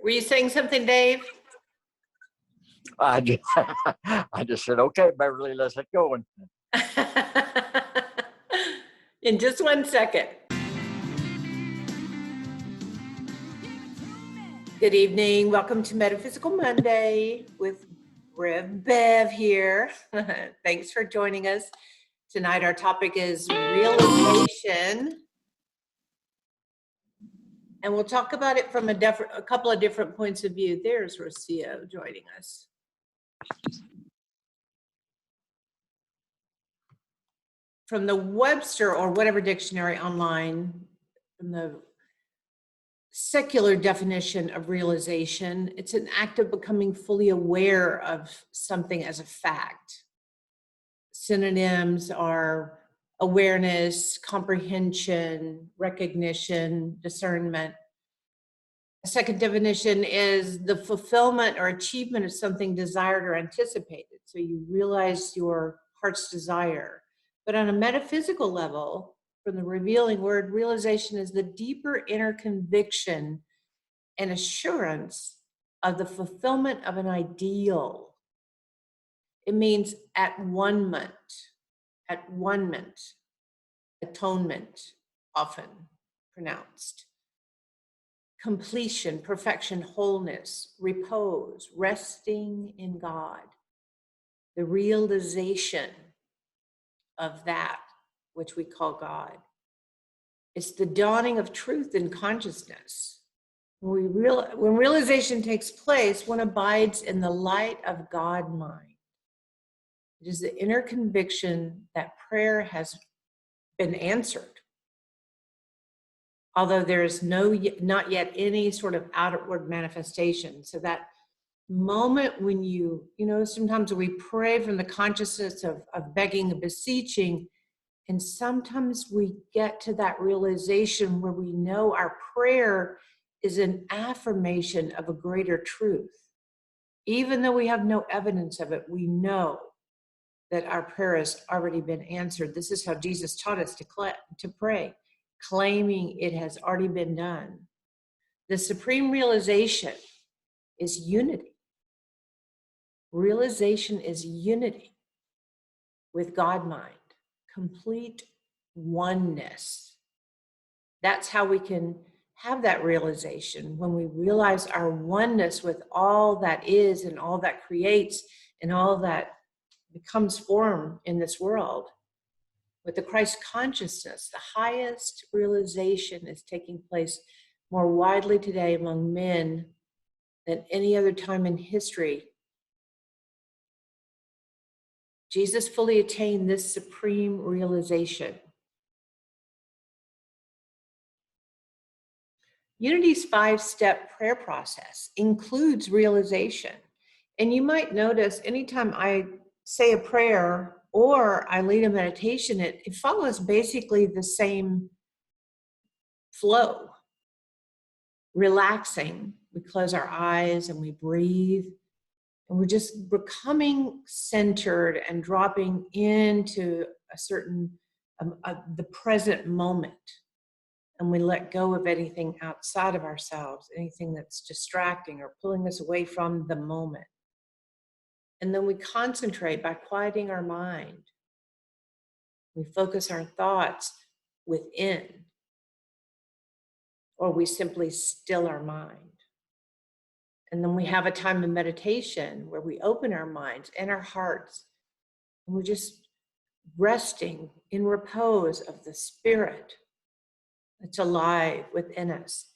Were you saying something, Dave? I just, I just said, okay, Beverly, let's get going. In just 1 second. Good evening. Welcome to Metapysical Monday with RevBev here. Thanks for joining us. Tonight our topic is realization. And we'll talk about it from a couple of different points of view. There's Rocio joining us. From the Webster or whatever dictionary online, from the secular definition of realization, it's an act of becoming fully aware of something as a fact. Synonyms are awareness, comprehension, recognition, discernment. A second definition is the fulfillment or achievement of something desired or anticipated. So you realize your heart's desire. But on a metaphysical level, from the revealing word, realization is the deeper inner conviction and assurance of the fulfillment of an ideal. It means at one-ment, atonement, often pronounced. Completion, perfection, wholeness, repose, resting in God. The realization of that which we call God. It's the dawning of truth in consciousness. When realization takes place, one abides in the light of God mind. It is the inner conviction that prayer has been answered. Although there is not yet any sort of outward manifestation. So that moment when sometimes we pray from the consciousness of begging and beseeching, and sometimes we get to that realization where we know our prayer is an affirmation of a greater truth. Even though we have no evidence of it, we know that our prayer has already been answered. This is how Jesus taught us to pray, claiming it has already been done. The supreme realization is unity. Realization is unity with God mind, complete oneness. That's how we can have that realization, when we realize our oneness with all that is and all that creates and all that becomes form in this world. With the Christ consciousness, the highest realization is taking place more widely today among men than any other time in history. Jesus fully attained this supreme realization. Unity's 5-step prayer process includes realization. And you might notice anytime I say a prayer or I lead a meditation, it follows basically the same flow. Relaxing, we close our eyes and we breathe. And we're just becoming centered and dropping into a certain, the present moment. And we let go of anything outside of ourselves, anything that's distracting or pulling us away from the moment. And then we concentrate by quieting our mind. We focus our thoughts within, or we simply still our mind. And then we have a time of meditation where we open our minds and our hearts, and we're just resting in repose of the spirit that's alive within us.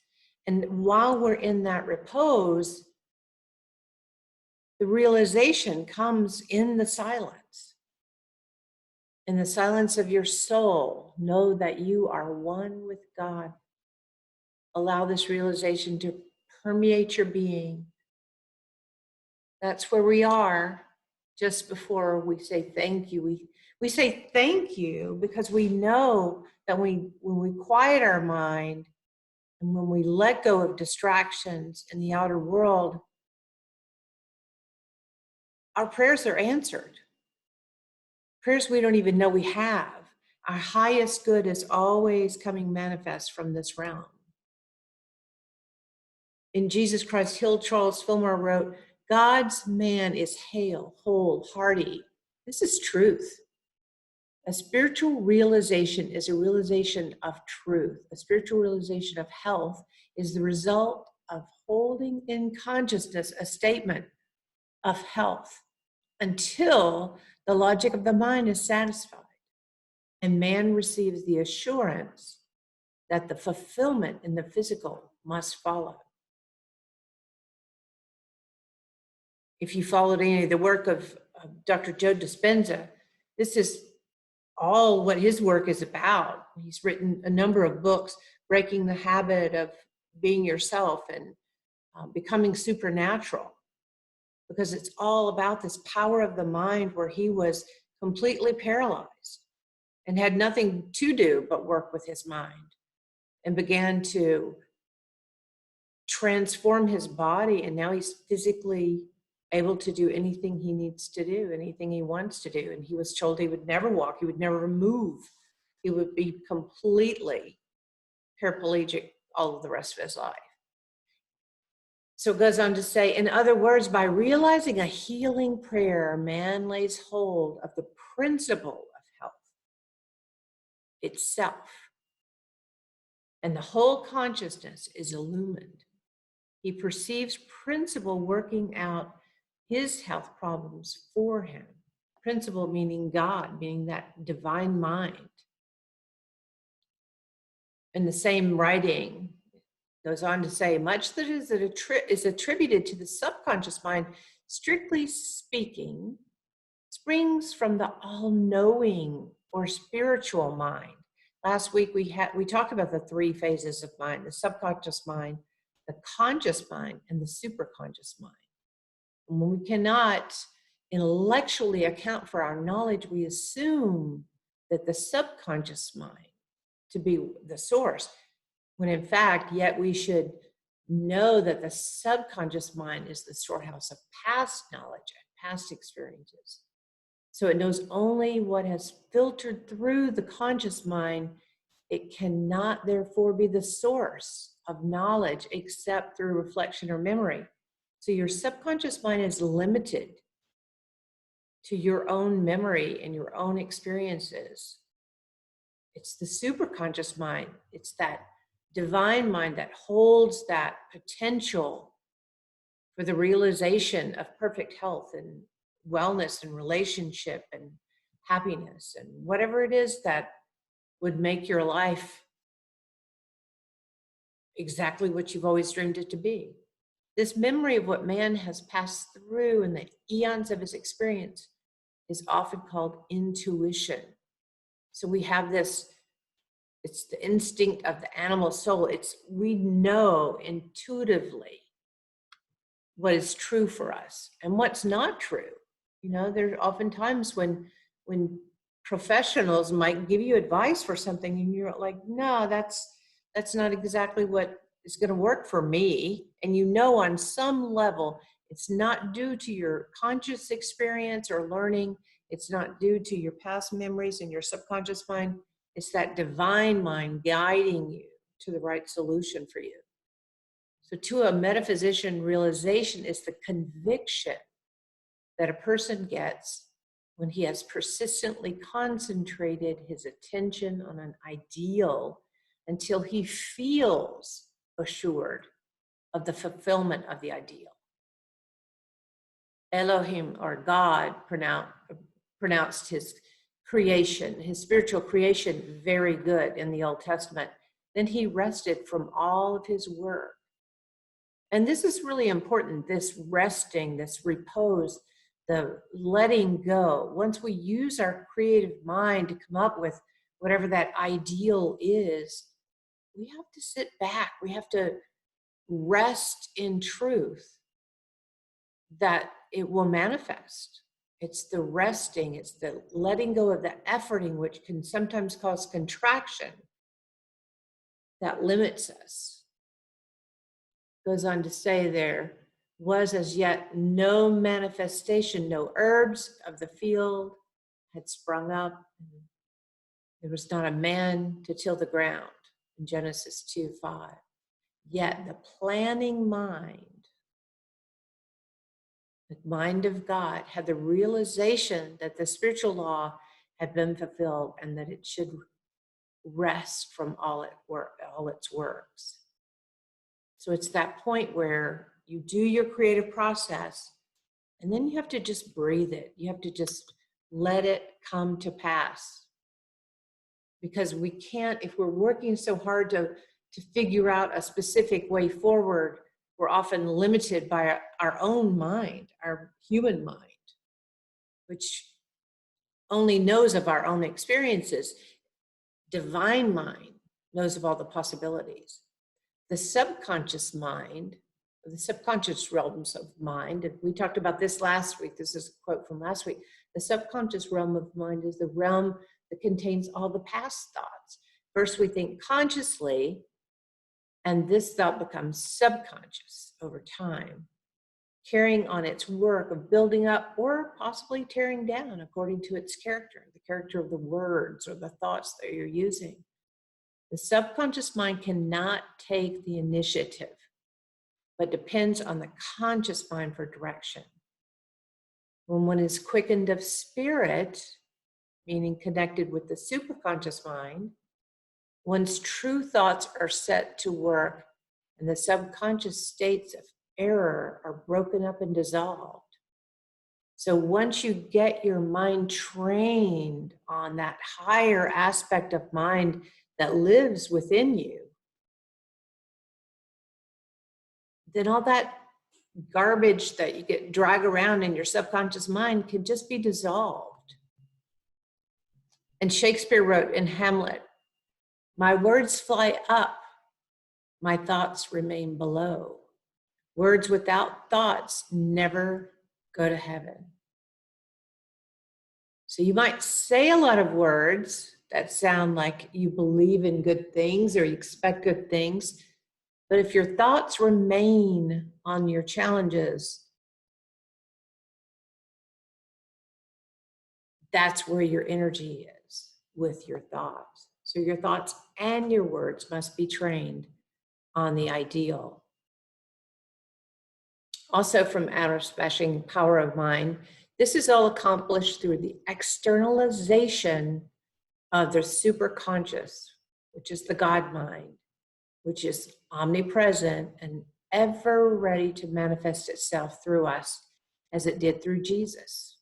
And while we're in that repose, the realization comes in the silence. In the silence of your soul, know that you are one with God. Allow this realization to permeate your being. That's where we are just before we say thank you. We say thank you because we know that when we quiet our mind and when we let go of distractions in the outer world, our prayers are answered. Prayers we don't even know we have. Our highest good is always coming manifest from this realm. In Jesus Christ Hill, Charles Fillmore wrote, God's man is hale, whole, hearty. This is truth. A spiritual realization is a realization of truth. A spiritual realization of health is the result of holding in consciousness a statement of health until the logic of the mind is satisfied and man receives the assurance that the fulfillment in the physical must follow. If you followed any of the work of Dr. Joe Dispenza, this is all what his work is about. He's written a number of books, Breaking the Habit of Being Yourself and Becoming Supernatural, because it's all about this power of the mind where he was completely paralyzed and had nothing to do but work with his mind and began to transform his body. And now he's physically able to do anything he needs to do, anything he wants to do. And he was told he would never walk, he would never move. He would be completely paraplegic all of the rest of his life. So it goes on to say, in other words, by realizing a healing prayer, man lays hold of the principle of health itself. And the whole consciousness is illumined. He perceives principle working out his health problems for him. Principle meaning God, meaning that divine mind. And the same writing goes on to say, much that is attributed to the subconscious mind, strictly speaking, springs from the all-knowing or spiritual mind. Last week we talked about the three phases of mind: the subconscious mind, the conscious mind, and the superconscious mind. And when we cannot intellectually account for our knowledge, we assume that the subconscious mind to be the source, when in fact, yet we should know that the subconscious mind is the storehouse of past knowledge and past experiences. So it knows only what has filtered through the conscious mind. It cannot therefore be the source of knowledge except through reflection or memory. So your subconscious mind is limited to your own memory and your own experiences. It's the superconscious mind. It's that divine mind that holds that potential for the realization of perfect health and wellness and relationship and happiness and whatever it is that would make your life exactly what you've always dreamed it to be. This memory of what man has passed through in the eons of his experience is often called intuition. So we have this, it's the instinct of the animal soul. We know intuitively what is true for us and what's not true. You know, there are often times when professionals might give you advice for something and you're like, no, that's not exactly what is going to work for me. And you know, on some level, it's not due to your conscious experience or learning. It's not due to your past memories and your subconscious mind. It's that divine mind guiding you to the right solution for you. So to a metaphysician, realization is the conviction that a person gets when he has persistently concentrated his attention on an ideal until he feels assured of the fulfillment of the ideal. Elohim, or God, pronounced his creation, his spiritual creation, very good in the Old Testament. Then he rested from all of his work. And this is really important, this resting, this repose, the letting go. Once we use our creative mind to come up with whatever that ideal is, we have to sit back. We have to rest in truth that it will manifest. It's the resting, it's the letting go of the efforting, which can sometimes cause contraction, that limits us. Goes on to say there was as yet no manifestation, no herbs of the field had sprung up. There was not a man to till the ground in Genesis 2:5. Yet the planning mind, the mind of God, had the realization that the spiritual law had been fulfilled and that it should rest from all its works. So it's that point where you do your creative process, and then you have to just breathe it. You have to just let it come to pass. Because we can't, if we're working so hard to figure out a specific way forward, we're often limited by our own mind, our human mind, which only knows of our own experiences. Divine mind knows of all the possibilities. The subconscious mind, the subconscious realms of mind, and we talked about this last week, this is a quote from last week, the subconscious realm of mind is the realm that contains all the past thoughts. First we think consciously, and this thought becomes subconscious over time, carrying on its work of building up or possibly tearing down according to its character, the character of the words or the thoughts that you're using. The subconscious mind cannot take the initiative, but depends on the conscious mind for direction. When one is quickened of spirit, meaning connected with the superconscious mind, one's true thoughts are set to work and the subconscious states of error are broken up and dissolved. So once you get your mind trained on that higher aspect of mind that lives within you, then all that garbage that you get drag around in your subconscious mind can just be dissolved. And Shakespeare wrote in Hamlet, "My words fly up, my thoughts remain below. Words without thoughts never go to heaven." So you might say a lot of words that sound like you believe in good things or you expect good things, but if your thoughts remain on your challenges, that's where your energy is, with your thoughts. So your thoughts and your words must be trained on the ideal. Also from Outer Smashing Power of Mind, this is all accomplished through the externalization of the superconscious, which is the God mind, which is omnipresent and ever ready to manifest itself through us as it did through Jesus.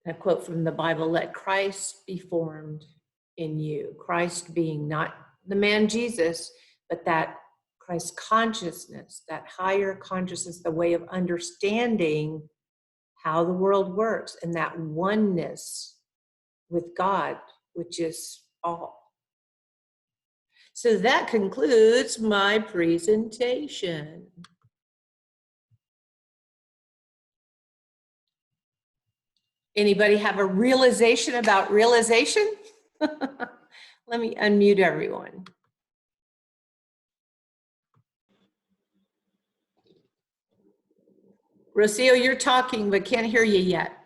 A quote from the Bible, "Let Christ be formed in you." Christ being not the man Jesus, but that Christ consciousness, that higher consciousness, the way of understanding how the world works, and that oneness with God, which is all. So that concludes my presentation. Anybody have a realization about realization? Let me unmute everyone. Rocio, you're talking, but can't hear you yet.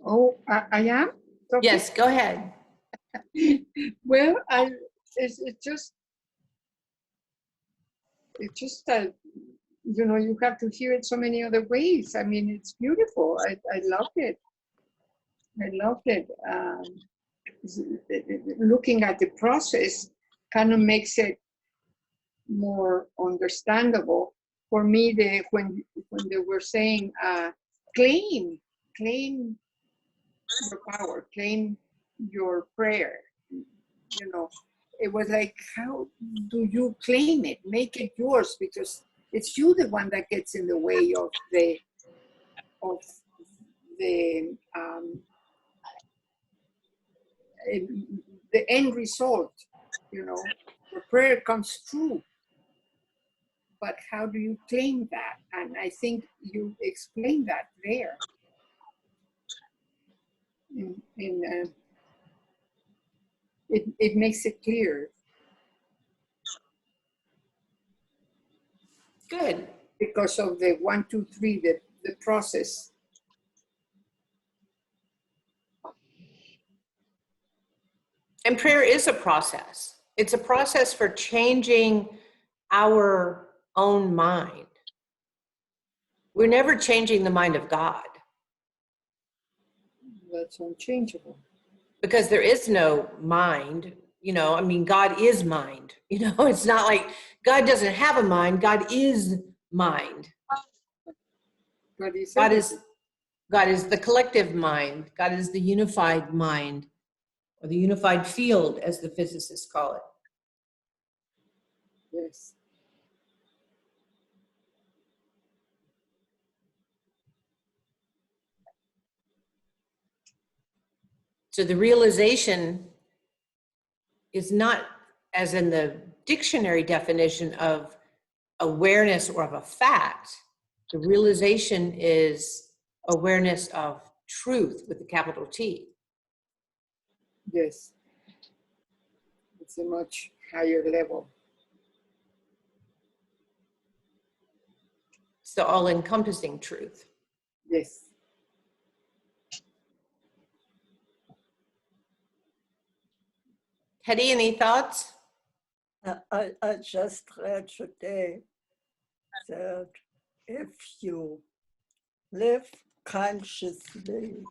Oh, I am? Okay. Yes, go ahead. Well, it's just you know, you have to hear it so many other ways. I mean, it's beautiful. I loved it. I loved it. Looking at the process kind of makes it more understandable. For me, when they were saying, claim your power, claim your prayer, you know, it was like, how do you claim it? Make it yours, because it's you the one that gets in the way of the end result. You know, the prayer comes true, but how do you claim that? And I think you explained that there. It makes it clear. Good. Because of the 1, 2, 3, the process. And prayer is a process. It's a process for changing our own mind. We're never changing the mind of God That's unchangeable. because there is no mind. You know, I mean, God is mind. You know, it's not like God doesn't have a mind. God is mind. God is God everything. is God is the collective mind. God is the unified mind, or the unified field, as the physicists call it. Yes. So the realization is not, as in the dictionary definition of awareness or of a fact. The realization is awareness of truth with a capital T. Yes. It's a much higher level. It's the all-encompassing truth. Yes. Teddy, any thoughts? I just read today that if you live consciously,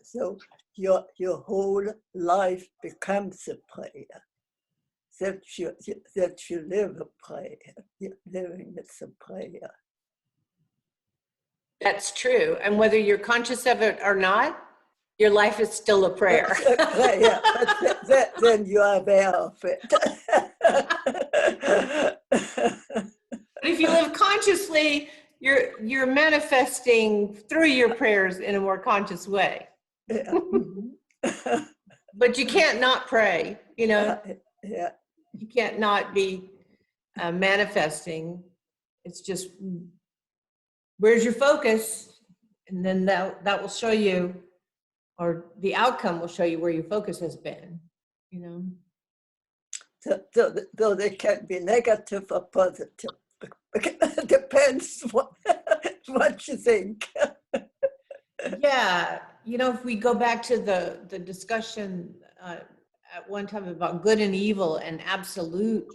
so your whole life becomes a prayer. That you live a prayer. Living is a prayer. That's true. And whether you're conscious of it or not, your life is still a prayer. Prayer, but then you are aware of it. But if you live consciously, you're manifesting through your prayers in a more conscious way. Yeah. But you can't not pray, you know. Yeah. You can't not be manifesting. It's just, where's your focus? And then that will show you, or the outcome will show you where your focus has been, you know. So they can be negative or positive. Depends what you think. Yeah, you know, if we go back to the discussion at one time about good and evil and absolute,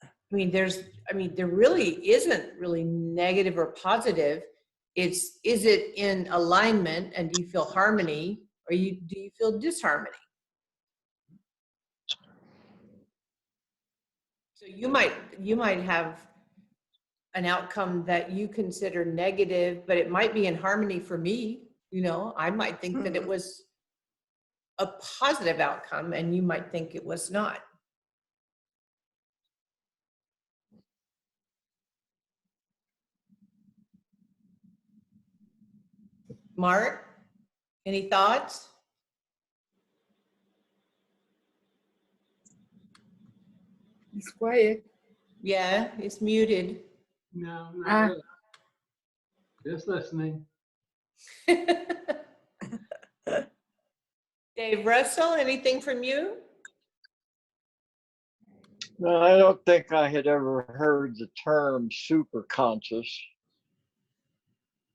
I mean, there really isn't really negative or positive. Is it in alignment, and do you feel harmony, or do you feel disharmony? So you might have an outcome that you consider negative, but it might be in harmony for me. You know, I might think that it was a positive outcome, and you might think it was not. Mark, any thoughts? It's quiet. Yeah, it's muted. No, not really. Just listening. Dave Russell, anything from you? No, I don't think I had ever heard the term superconscious.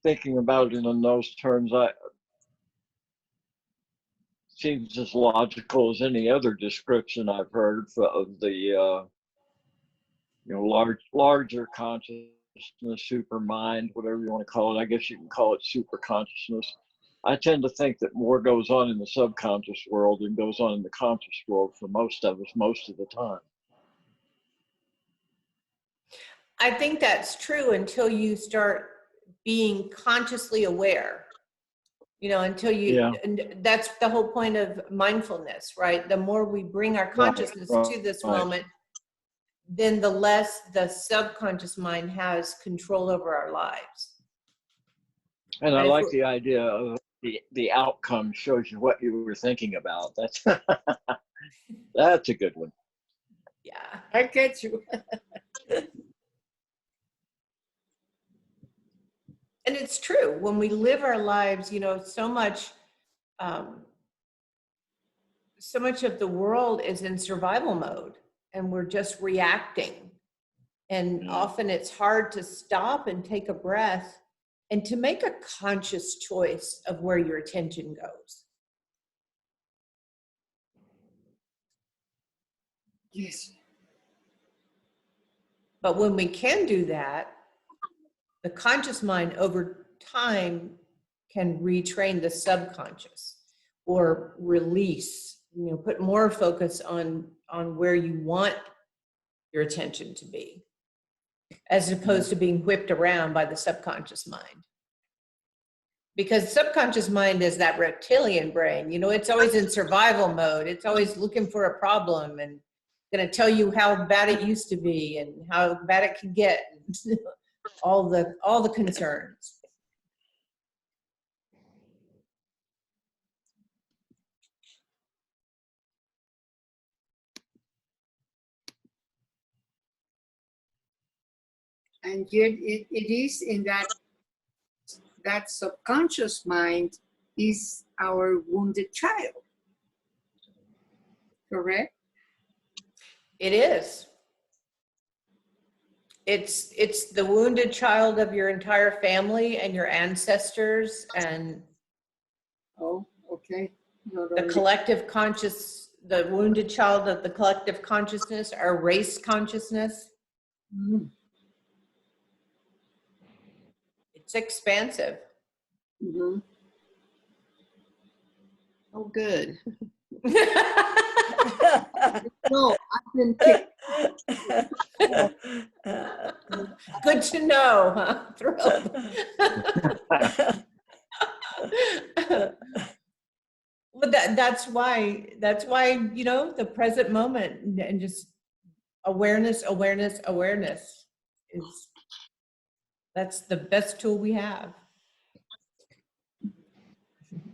Thinking about it in those terms, seems as logical as any other description I've heard of the larger consciousness, super mind, whatever you want to call it. I guess you can call it super consciousness. I tend to think that more goes on in the subconscious world than goes on in the conscious world for most of us most of the time. I think that's true until you start being consciously aware. You know, until you, Yeah. and that's the whole point of mindfulness, right? The more we bring our consciousness to this moment, then the less the subconscious mind has control over our lives. And I like the idea of the outcome shows you what you were thinking about. That's a good one. Yeah. I get you. And it's true, when we live our lives, you know, so much of the world is in survival mode, and we're just reacting. And often it's hard to stop and take a breath and to make a conscious choice of where your attention goes. Yes. But when we can do that, the conscious mind over time can retrain the subconscious or release, put more focus on where you want your attention to be, as opposed to being whipped around by the subconscious mind. Because subconscious mind is that reptilian brain, it's always in survival mode. It's always looking for a problem and going to tell you how bad it used to be and how bad it could get. all the concerns. And yet it is in that subconscious mind is our wounded child. Correct? It is. It's the wounded child of your entire family and your ancestors and Oh, okay. Not the only- collective the wounded child of the collective consciousness, our race consciousness. Mhm. It's expansive. Mhm. Oh, good. No, I've been kicked. Good to know, huh? Thrilled. Well, that's why, the present moment and just awareness is, that's the best tool we have.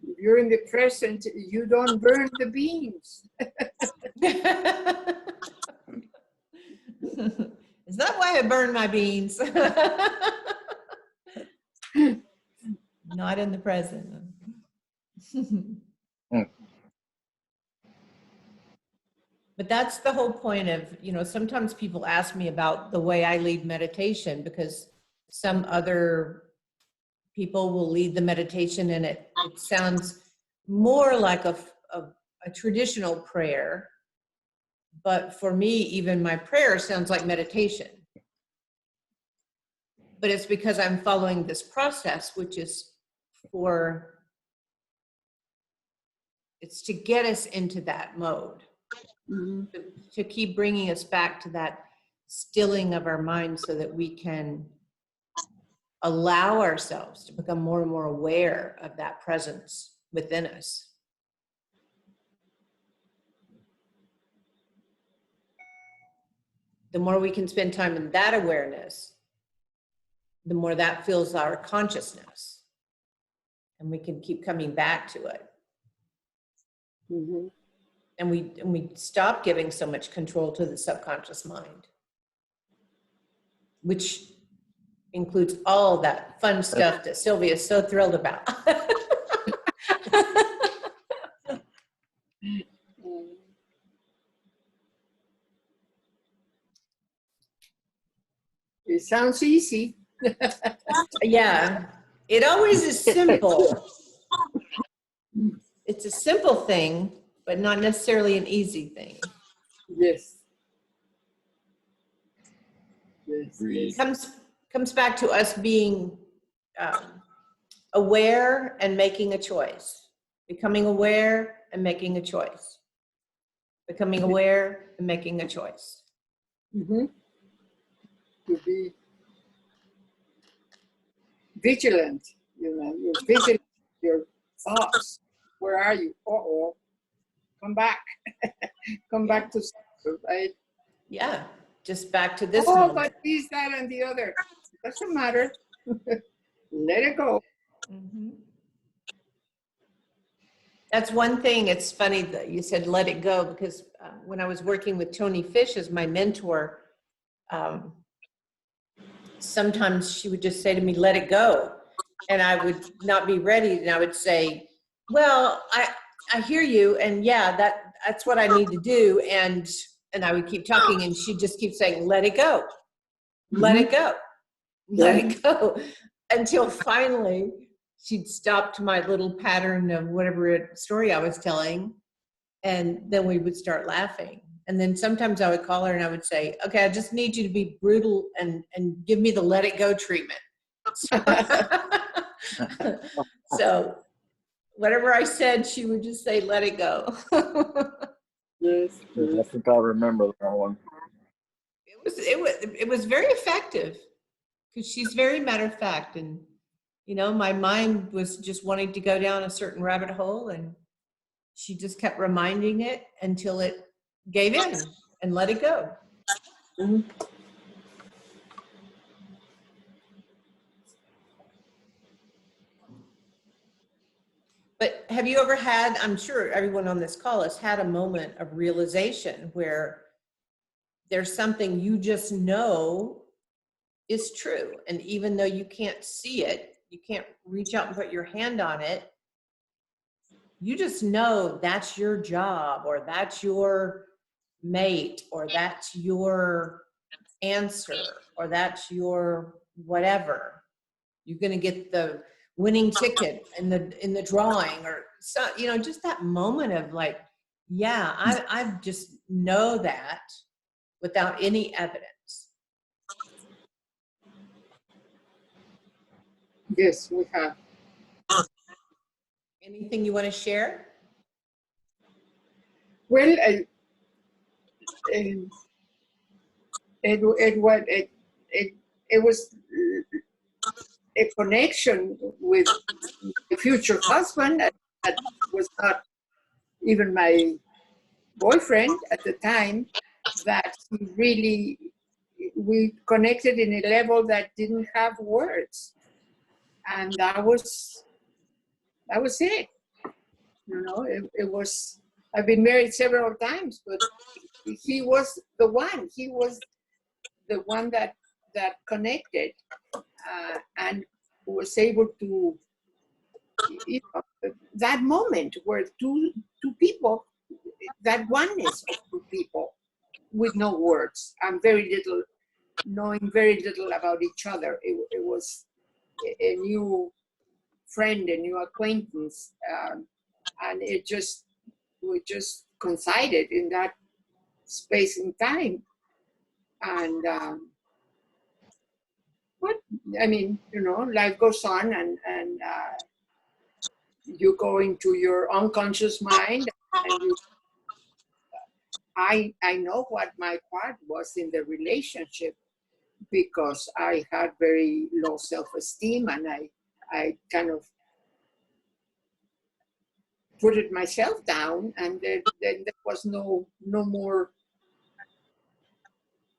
If you're in the present, you don't burn the beans. Is that why I burn my beans? Not in the present. But that's the whole point of, sometimes people ask me about the way I lead meditation, because some other people will lead the meditation and it sounds more like a traditional prayer. But for me, even my prayer sounds like meditation. But it's because I'm following this process, which is it's to get us into that mode, to keep bringing us back to that stilling of our mind so that we can allow ourselves to become more and more aware of that presence within us. The more we can spend time in that awareness, the more that fills our consciousness, and we can keep coming back to it. Mm-hmm. And we stop giving so much control to the subconscious mind, which includes all that fun stuff that Sylvia is so thrilled about. It sounds easy. Yeah, it always is simple. It's a simple thing, but not necessarily an easy thing. Yes. Yes. Agreed. It comes back to us being aware and making a choice. Becoming aware and making a choice. Becoming aware and making a choice. Mm-hmm. To be vigilant, you're vigilant, your thoughts. Where are you? Uh-oh. Come back. Come back to center, right? Yeah, just back to this Oh, moment. but this, that, and the other. Doesn't matter. Let it go. Mm-hmm. That's one thing. It's funny that you said let it go, because when I was working with Tony Fish as my mentor, sometimes she would just say to me, let it go. And I would not be ready. And I would say, well, I hear you. And yeah, that's what I need to do. And I would keep talking, and she'd just keep saying, let it go, let it go, let it go, until finally she'd stopped my little pattern of whatever story I was telling. And then we would start laughing. And then sometimes I would call her and I would say, okay, I just need you to be brutal and give me the let it go treatment. So whatever I said, she would just say, let it go. Yes, I think I remember that one. It was very effective because she's very matter of fact. And, you know, my mind was just wanting to go down a certain rabbit hole, and she just kept reminding it until it gave in and let it go. Mhm. But have you ever had, I'm sure everyone on this call has had a moment of realization where there's something you just know is true. And even though you can't see it, you can't reach out and put your hand on it, you just know that's your job, or that's your mate, or that's your answer, or that's your whatever. You're going to get the winning ticket in the drawing, or so, you know, just that moment of like, yeah, I just know that without any evidence. Yes, we have. Anything you want to share? Well, it was a connection with a future husband that was not even my boyfriend at the time, that he really, we connected in a level that didn't have words. And that was it. You know, it was, I've been married several times, but he was the one. He was the one that connected and was able to, you know, that moment where two people, that oneness of two people with no words and knowing very little about each other. It was a new friend, a new acquaintance, and we just coincided in that space and time. And what I mean, you know, life goes on, and you go into your unconscious mind, and I know what my part was in the relationship, because I had very low self-esteem, and I kind of put it myself down, and then there was no more.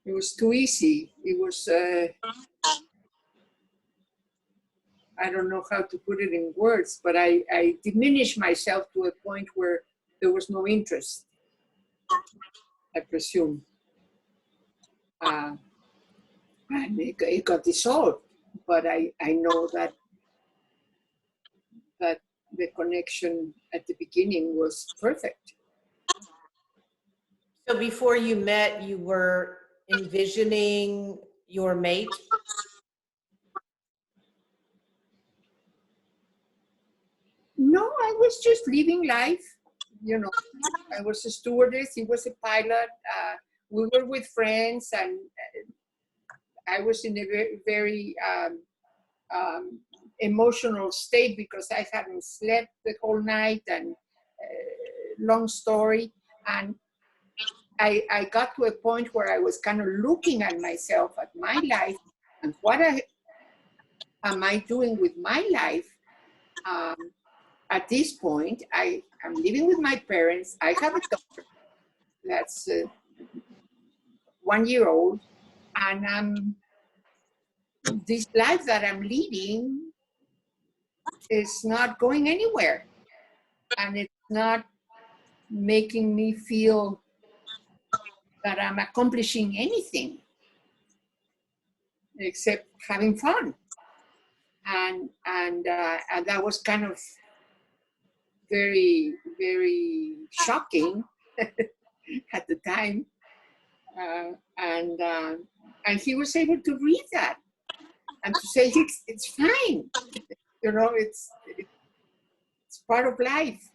It was too easy. It was I don't know how to put it in words, but I diminished myself to a point where there was no interest, I presume. And it got dissolved. But I know that the connection at the beginning was perfect. So before you met, you were envisioning your mate? No, I was just living life. You know, I was a stewardess. He was a pilot. We were with friends, and I was in a very, very emotional state because I hadn't slept the whole night, and long story. And I got to a point where I was kind of looking at myself, at my life, and what am I doing with my life? At this point, I am living with my parents. I have a daughter that's 1 year old, and this life that I'm leading is not going anywhere, and it's not making me feel that I'm accomplishing anything except having fun, and that was kind of very, very shocking at the time, and he was able to read that and to say it's fine, you know, it's part of life.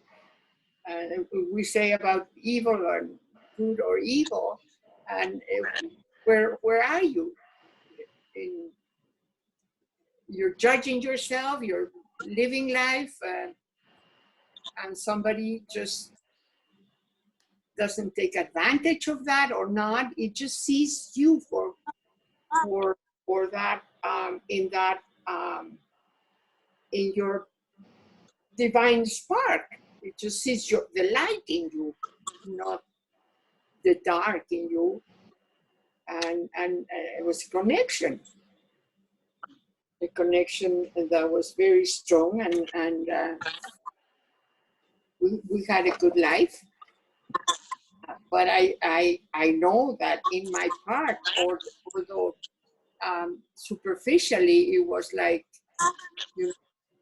We say about evil and good or evil, and where are you? You're judging yourself, you're living life, and somebody just doesn't take advantage of that or not. It just sees you for that in your divine spark. It just sees the light in you, not the dark in you. And it was a connection that was very strong, and we had a good life. But I know that in my part, although superficially it was like, you know,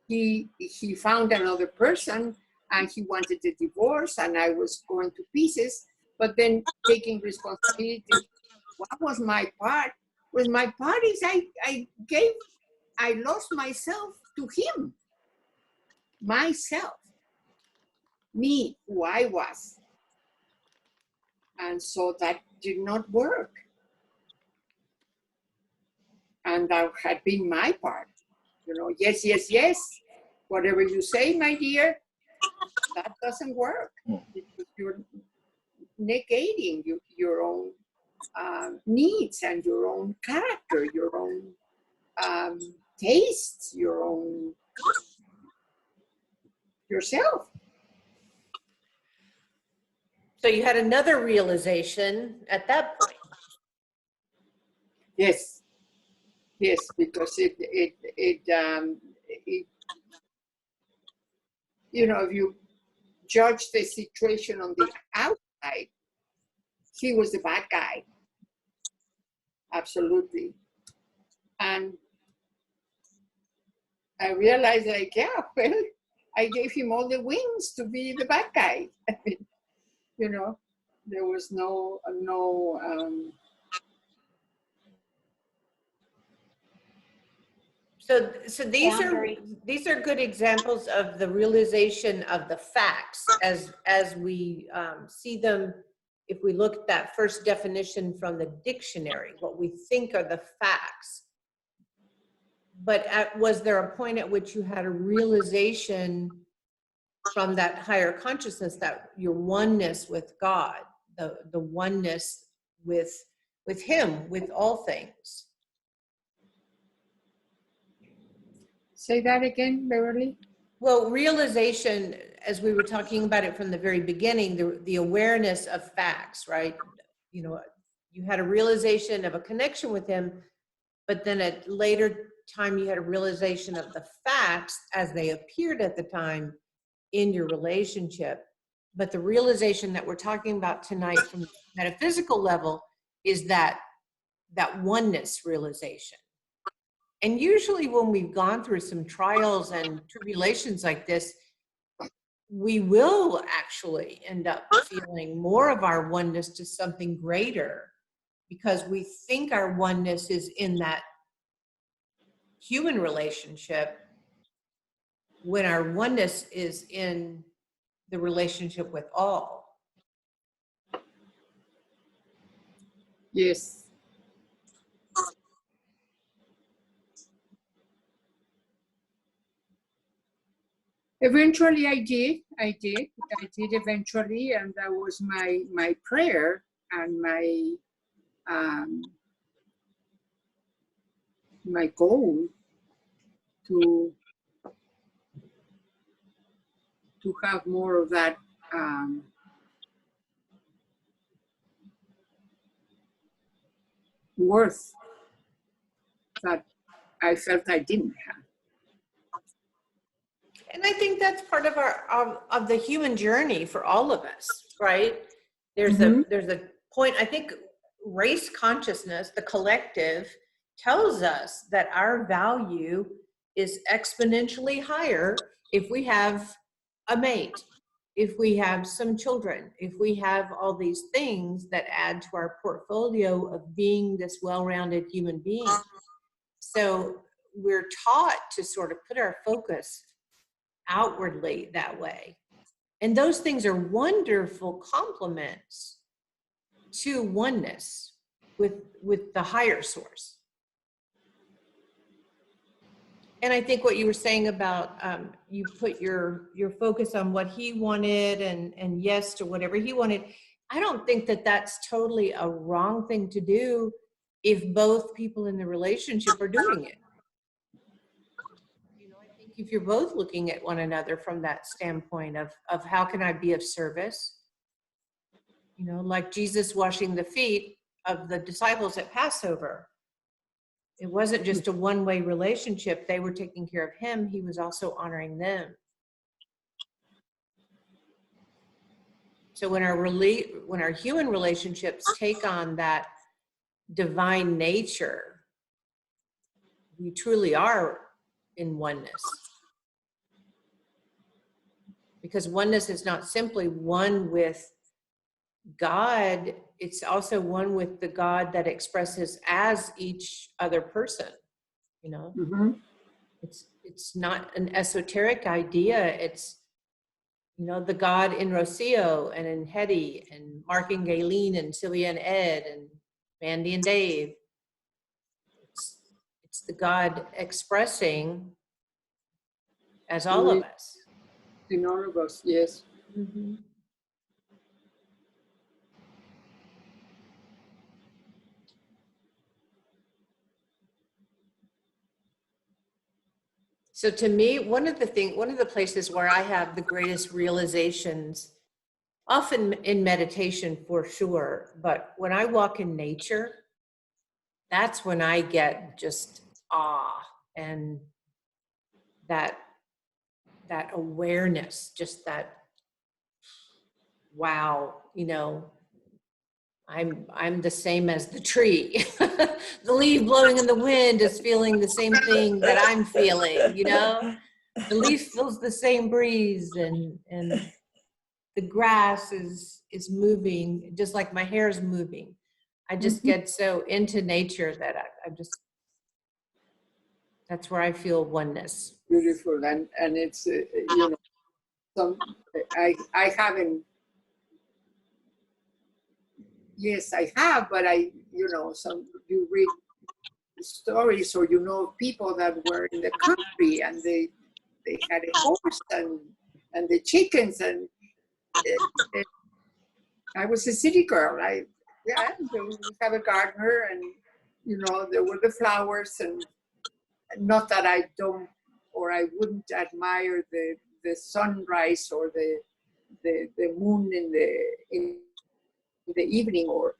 he found another person and he wanted a divorce, and I was going to pieces. But then taking responsibility, what was my part? Well, my part is I lost myself to him, myself, me, who I was. And so that did not work. And that had been my part. You know, yes, yes, yes. Whatever you say, my dear, that doesn't work. Because you're negating your own needs and your own character, your own tastes, your own yourself. So you had another realization at that point. Yes, yes, because it you know, if you judge the situation on the outside, he was the bad guy, absolutely. And I realized, like, yeah, well, I gave him all the wings to be the bad guy. I mean, you know, there was no So these are good examples of the realization of the facts as we see them. If we look at that first definition from the dictionary, what we think are the facts. But was there a point at which you had a realization from that higher consciousness that your oneness with God, the oneness with Him, with all things? Say that again, Beverly. Well, realization, as we were talking about it from the very beginning, the awareness of facts, right? You know, you had a realization of a connection with Him, but then at later time you had a realization of the facts as they appeared at the time in your relationship. But the realization that we're talking about tonight from the metaphysical level is that oneness realization. And usually when we've gone through some trials and tribulations like this, we will actually end up feeling more of our oneness to something greater, because we think our oneness is in that human relationship, when our oneness is in the relationship with all. Yes. Eventually I did eventually, and that was my prayer and my goal to have more of that worth that I felt I didn't have. And I think that's part of of the human journey for all of us, right? There's a point, I think race consciousness, the collective, tells us that our value is exponentially higher if we have a mate, if we have some children, if we have all these things that add to our portfolio of being this well-rounded human being. So we're taught to sort of put our focus outwardly that way. And those things are wonderful compliments to oneness with the higher source. And I think what you were saying about you put your focus on what he wanted and yes to whatever he wanted. I don't think that that's totally a wrong thing to do if both people in the relationship are doing it. You know, I think if you're both looking at one another from that standpoint of how can I be of service, you know, like Jesus washing the feet of the disciples at Passover. It wasn't just a one-way relationship. They were taking care of him. He was also honoring them. So when our human relationships take on that divine nature, we truly are in oneness. Because oneness is not simply one with God, it's also one with the God that expresses as each other person, you know? Mm-hmm. It's not an esoteric idea. It's, you know, the God in Rocio and in Hetty and Mark and Gayleen and Sylvia and Ed and Mandy and Dave. It's the God expressing as all of us. In all of us, yes. Mm-hmm. So to me, one of the places where I have the greatest realizations, often in meditation for sure, but when I walk in nature, that's when I get just awe and that awareness, just that, wow, you know, I'm the same as the tree. The leaf blowing in the wind is feeling the same thing that I'm feeling, you know? The leaf feels the same breeze and the grass is moving just like my hair is moving. I just get so into nature that I'm just, that's where I feel oneness. Beautiful. And it's, you know, I haven't, yes, I have, but you know, you read stories or you know people that were in the country and they had a horse and the chickens and I was a city girl. We have a gardener and you know there were the flowers and not that I don't or I wouldn't admire the sunrise or the moon in the evening or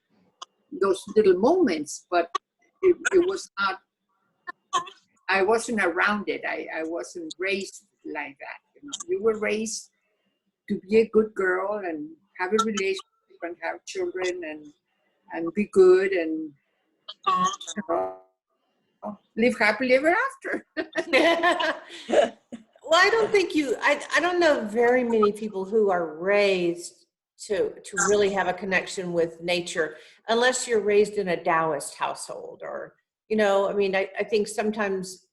those little moments, but it was not, I wasn't around it. I wasn't raised like that. You know, you were raised to be a good girl and have a relationship and have children and be good and you know, live happily ever after. Well, I don't think I don't know very many people who are raised to really have a connection with nature, unless you're raised in a Taoist household or, you know, I mean, I think sometimes,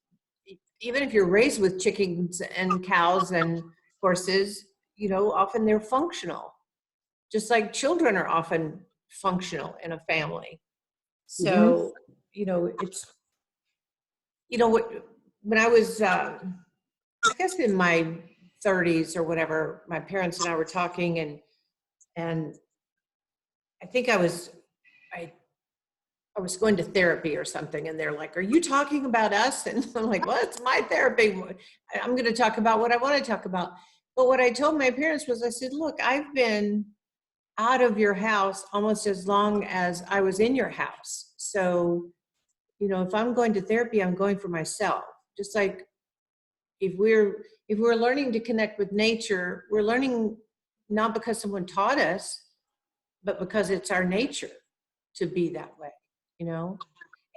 even if you're raised with chickens and cows and horses, you know, often they're functional, just like children are often functional in a family. So, you know, it's, you know, when I was, I guess in my 30s or whatever, my parents and I were talking and I think I was going to therapy or something and they're like, are you talking about us? And I'm like, well, it's my therapy. I'm going to talk about what I want to talk about. But what I told my parents was I said, look, I've been out of your house almost as long as I was in your house. So, you know, if I'm going to therapy, I'm going for myself. Just like if we're learning to connect with nature, we're learning not because someone taught us, but because it's our nature to be that way, you know?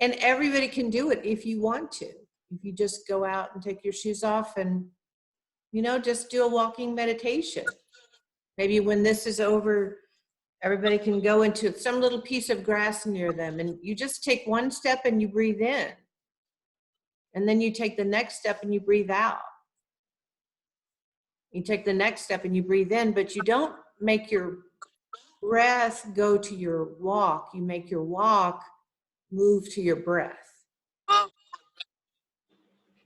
And everybody can do it if you want to. If you just go out and take your shoes off and, you know, just do a walking meditation. Maybe when this is over, everybody can go into some little piece of grass near them and you just take one step and you breathe in. And then you take the next step and you breathe out. You take the next step and you breathe in, but you don't make your breath go to your walk. You make your walk move to your breath.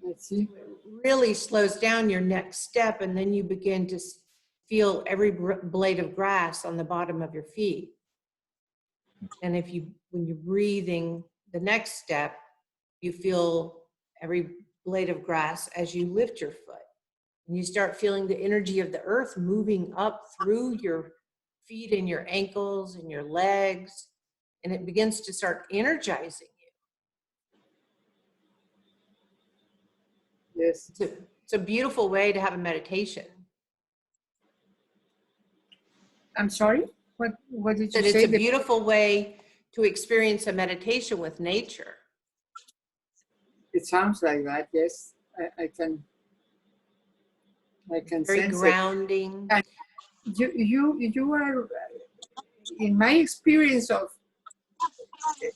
Let's see. It really slows down your next step, and then you begin to feel every blade of grass on the bottom of your feet. And when you're breathing the next step, you feel every blade of grass as you lift your foot. And you start feeling the energy of the earth moving up through your feet and your ankles and your legs, and it begins to start energizing you. Yes. It's a beautiful way to have a meditation. I'm sorry? What did you That say? it's a beautiful way to experience a meditation with nature. It sounds like that, yes. I can Very sense grounding. it. You are, in my experience of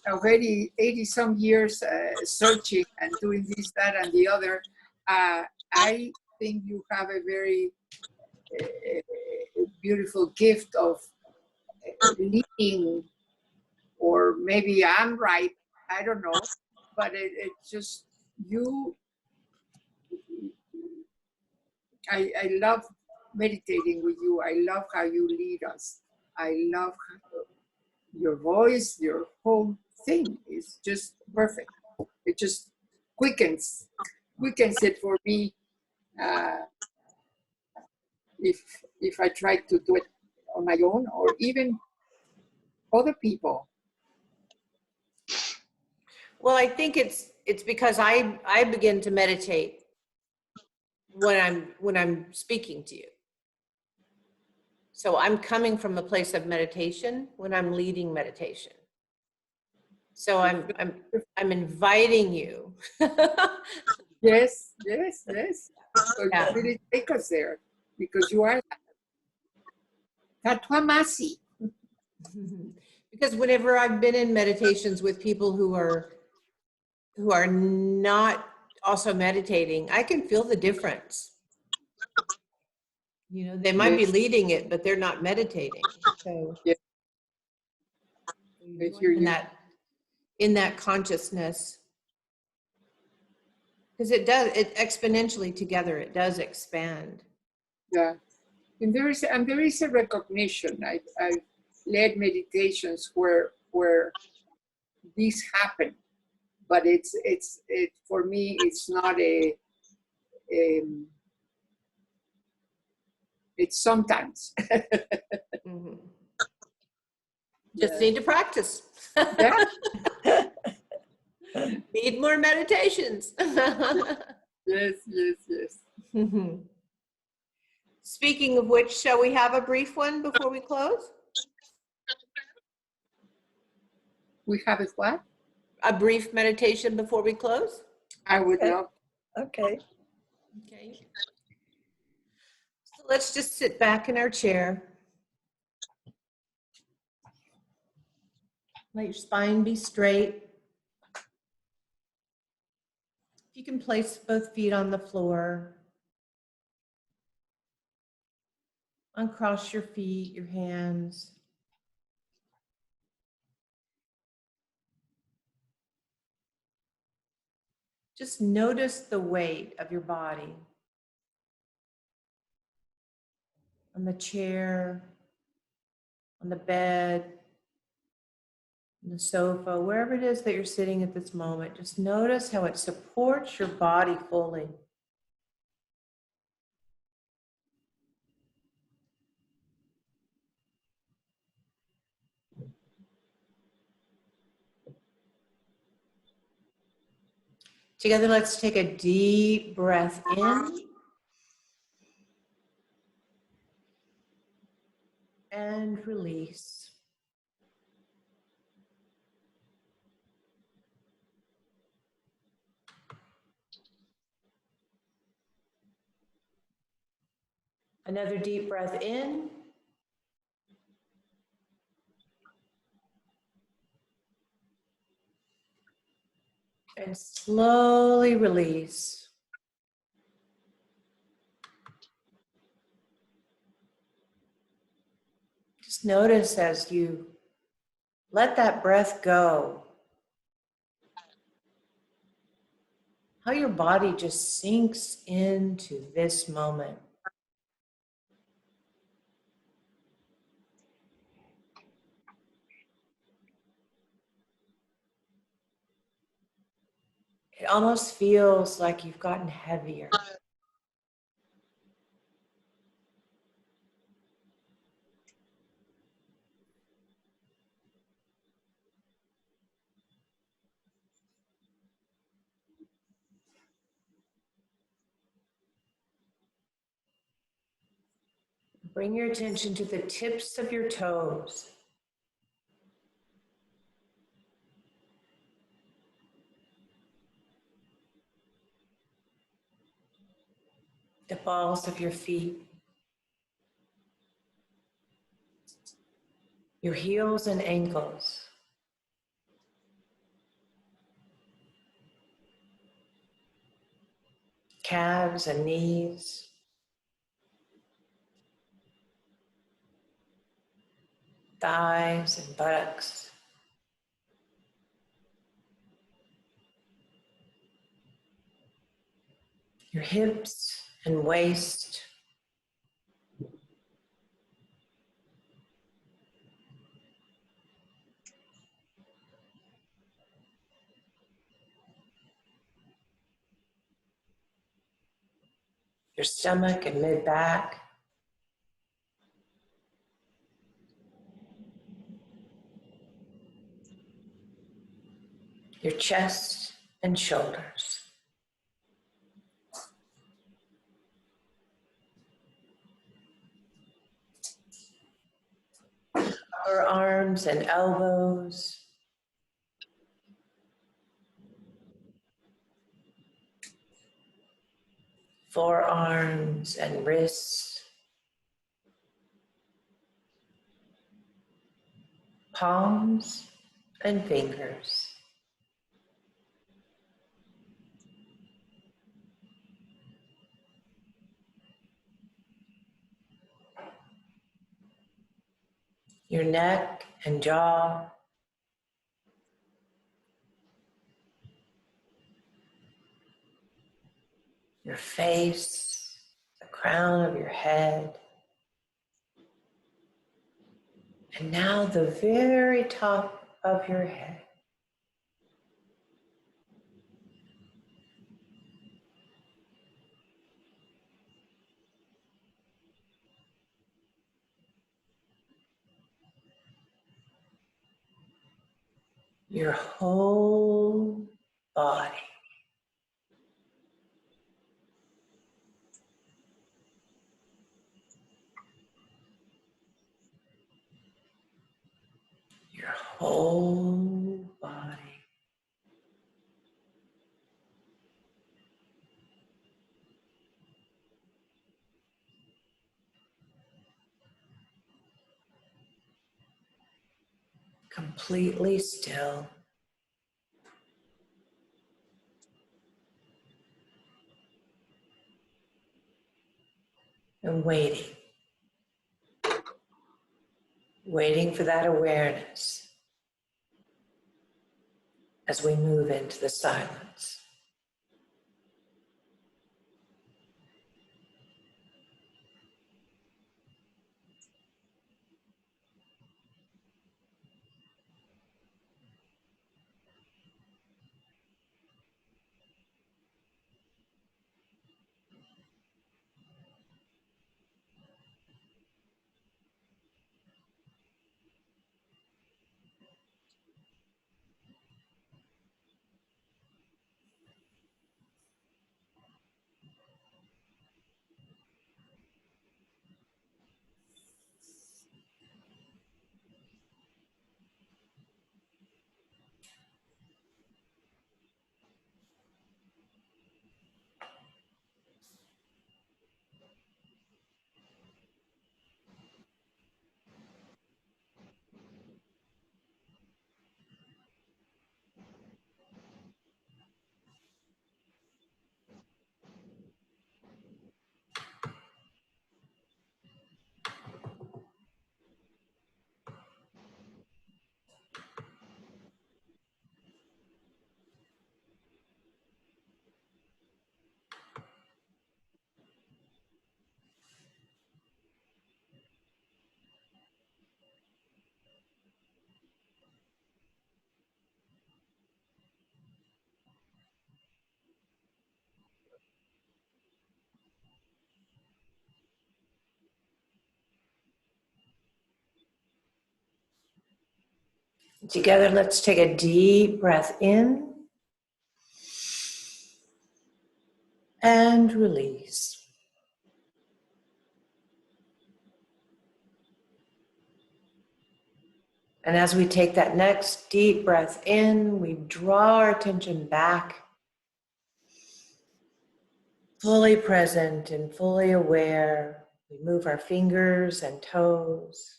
already 80 some years searching and doing this, that, and the other, I think you have a very beautiful gift of leading, or maybe I'm right, I don't know, but it's just you. I love meditating with you. I love how you lead us. I love your voice, your whole thing is just perfect. It just quickens it for me. If I try to do it on my own, or even other people. Well, I think it's because I begin to meditate when I'm speaking to you. So I'm coming from a place of meditation when I'm leading meditation. So I'm inviting you. Yes, yes, yes. So Yeah. you really take us there, because you are Tatwamasi. Because whenever I've been in meditations with people who are not also meditating, I can feel the difference. You know, they might be leading it, but they're not meditating. So Yeah. I hear you. In that consciousness, because it exponentially together, it does expand. Yeah. And there is a recognition. I've led meditations where this happened, but it for me it's not it's sometimes. Mm-hmm. Just need to practice. Yeah. Need more meditations. Yes, yes, yes. Speaking of which, shall we have a brief one before we close? We have it what? A brief meditation before we close? I would Okay. love. Okay. Okay. So let's just sit back in our chair. Let your spine be straight. You can place both feet on the floor. Uncross your feet, your hands. Just notice the weight of your body on the chair, on the bed, on the sofa, wherever it is that you're sitting at this moment. Just notice how it supports your body fully. Together, let's take a deep breath in and release. Another deep breath in and slowly release. Just Just notice as you let that breath go, how your body just sinks into this moment. It almost feels like you've gotten heavier. Bring your attention to the tips of your toes. The balls of your feet. Your heels and ankles. Calves and knees. Thighs and buttocks. Your hips and waist. Your stomach and mid-back. Your chest and shoulders. Upper arms and elbows. Forearms and wrists. Palms and fingers. Your neck and jaw. Your face, the crown of your head. And now the very top of your head. Your whole body. Your whole body. Completely still. And waiting. Waiting for that awareness as we move into the silence. Together, let's take a deep breath in and release. And as we take that next deep breath in, we draw our attention back, fully present and fully aware. We move our fingers and toes.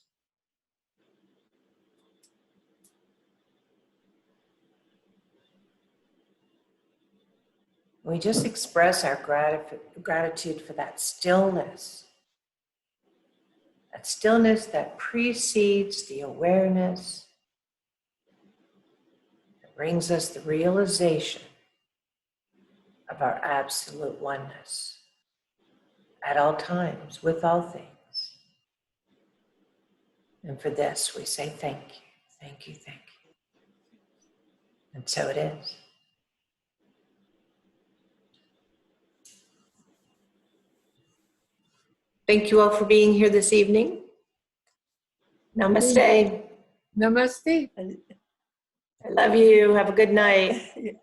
We just express our gratitude for that stillness that precedes the awareness, that brings us the realization of our absolute oneness at all times, with all things. And for this, we say thank you, thank you, thank you. And so it is. Thank you all for being here this evening. Namaste. Namaste. I love you. Have a good night. Yeah.